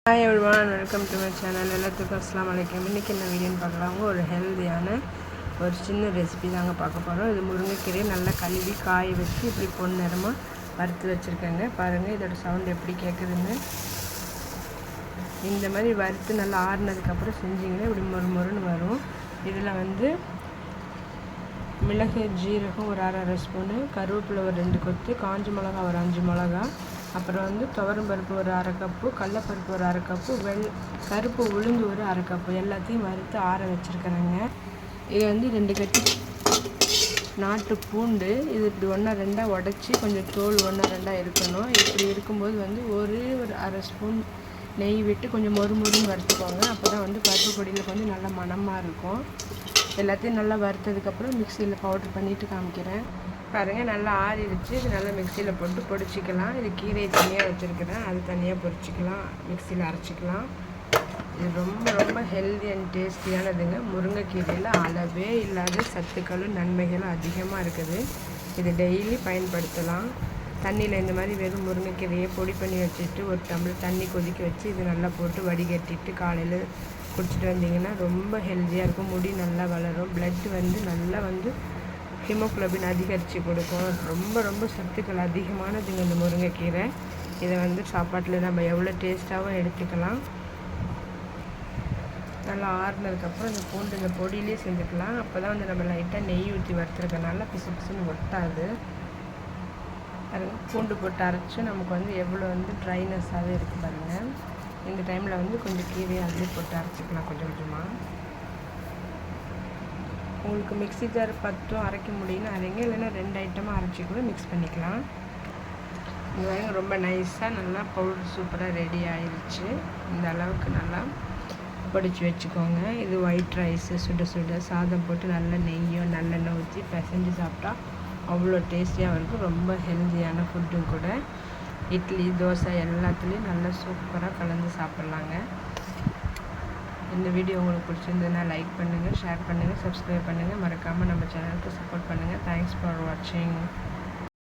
Hi everyone, welcome to my channel. எல்லாத்துக்கும் அஸ்ஸலாமு அலைக்கும். இன்றைக்கி என்ன வீடியோன்னு பார்க்கலாங்க. ஒரு ஹெல்தியான ஒரு சின்ன ரெசிபி தாங்க பார்க்க போகிறோம். இது முருங்கைக்கீரையை நல்லா கழுவி காய வச்சு இப்படி பொன்னிறமாக வறுத்து வச்சுருக்கேங்க. பாருங்கள் இதோட சவுண்ட் எப்படி கேட்குதுன்னு. இந்த மாதிரி வறுத்து நல்லா ஆறுனதுக்கப்புறம் செஞ்சிங்கன்னா இப்படி மொறுன்னு வரும். இதில் மிளகு ஜீரகம் ஒரு அரை ஸ்பூனு, கருவேப்பிலை ஒரு 2 கொத்து, காஞ்ச மிளகா ஒரு 5 மிளகா, அப்புறம் துவரம் பருப்பு ஒரு அரை கப்பு, கடலப்பருப்பு ஒரு அரை கப்பு, கருப்பு உளுந்து ஒரு அரை கப்பு எல்லாத்தையும் வறுத்து ஆற வச்சுருக்கிறேங்க. இது 2 கட்டி நாட்டு பூண்டு, இது இப்படி ஒன்றா ரெண்டாக உடச்சி கொஞ்சம் தோல் ஒன்றா ரெண்டாக இருக்கணும். இப்படி இருக்கும்போது ஒரு அரை ஸ்பூன் நெய் விட்டு கொஞ்சம் மொறுன்னு வறுத்துக்கோங்க. அப்போ தான் பருப்பு பொடியில் கொஞ்சம் நல்லா மணமாக இருக்கும். எல்லாத்தையும் நல்லா வறுத்ததுக்கப்புறம் மிக்சியில் பவுட்ரு பண்ணிவிட்டு காமிக்கிறேன். பாருங்கள் நல்லா ஆறிடுச்சு. இது நல்லா மிக்சியில் போட்டு பொடிச்சிக்கலாம். இது கீரையை தனியாக வச்சுருக்கிறேன், அது தனியாக பொரிச்சிக்கலாம், மிக்சியில் அரைச்சிக்கலாம். இது ரொம்ப ஹெல்தி அண்ட் டேஸ்டியானதுங்க. முருங்கைக்கீரையில் அளவே இல்லாத சத்துக்களும் நன்மைகளும் அதிகமாக இருக்குது. இது டெய்லி பயன்படுத்தலாம். தண்ணியில் இந்த மாதிரி வெறும் முருங்கைக்கீரையை பொடி பண்ணி வச்சுட்டு ஒரு டம்ளர் தண்ணி கொதிக்க வச்சு இது நல்லா போட்டு வடிகட்டிட்டு காலையில் குடிச்சிட்டு வந்தீங்கன்னா ரொம்ப ஹெல்த்தியாக இருக்கும். முடி நல்லா வளரும். பிளட் நல்லா ஹீமோகுளோபின் அதிகரித்து கொடுக்கும். ரொம்ப சத்துக்கள் அதிகமானதுங்க இந்த முருங்கைக்கீரை. இதை சாப்பாட்டில் நம்ம எவ்வளோ டேஸ்ட்டாகவும் எடுத்துக்கலாம். நல்லா ஆறுனதுக்கப்புறம் இந்த பூண்டு இந்த பொடியிலே செஞ்சுக்கலாம். அப்போ தான் நம்ம லைட்டாக நெய் ஊற்றி வறுத்துருக்கனால பிசு பிசுன்னு ஒட்டாது. பூண்டு போட்டு அரைச்சி நமக்கு எவ்வளோ ட்ரைனஸாகவே இருக்குது பாருங்கள். இந்த டைமில் கொஞ்சம் கீரையை அதிலே போட்டு அரைச்சிக்கலாம் கொஞ்சமாக. உங்களுக்கு மிக்ஸி ஜார் 10 அரைக்க முடியும்னு அரைங்க, இல்லைன்னா 2 ஐட்டமாக அரைச்சி கூட மிக்ஸ் பண்ணிக்கலாம். இது ரொம்ப நைஸாக நல்லா பவுடர் சூப்பராக ரெடி ஆயிடுச்சு. இந்த அளவுக்கு நல்லா பொடிச்சு வச்சுக்கோங்க. இது ஒயிட் ரைஸு சுட சாதம் போட்டு நல்லா நெய்யும் நல்லெண்ணெய் ஊற்றி பிசைஞ்சு சாப்பிட்டா அவ்வளோ டேஸ்டியாக இருக்கும். ரொம்ப ஹெல்த்தியான ஃபுட்டும் கூட. இட்லி தோசை எல்லாத்துலேயும் நல்லா சூப்பராக கலந்து சாப்பிட்லாங்க. இந்த வீடியோ உங்களுக்கு பிடிச்சிருந்ததுன்னா லைக் பண்ணுங்கள், ஷேர் பண்ணுங்கள், சப்ஸ்கிரைப் பண்ணுங்கள். மறக்காமல் நம்ம சேனலுக்கு சப்போர்ட் பண்ணுங்கள். தேங்க்ஸ் ஃபார் வாட்சிங்.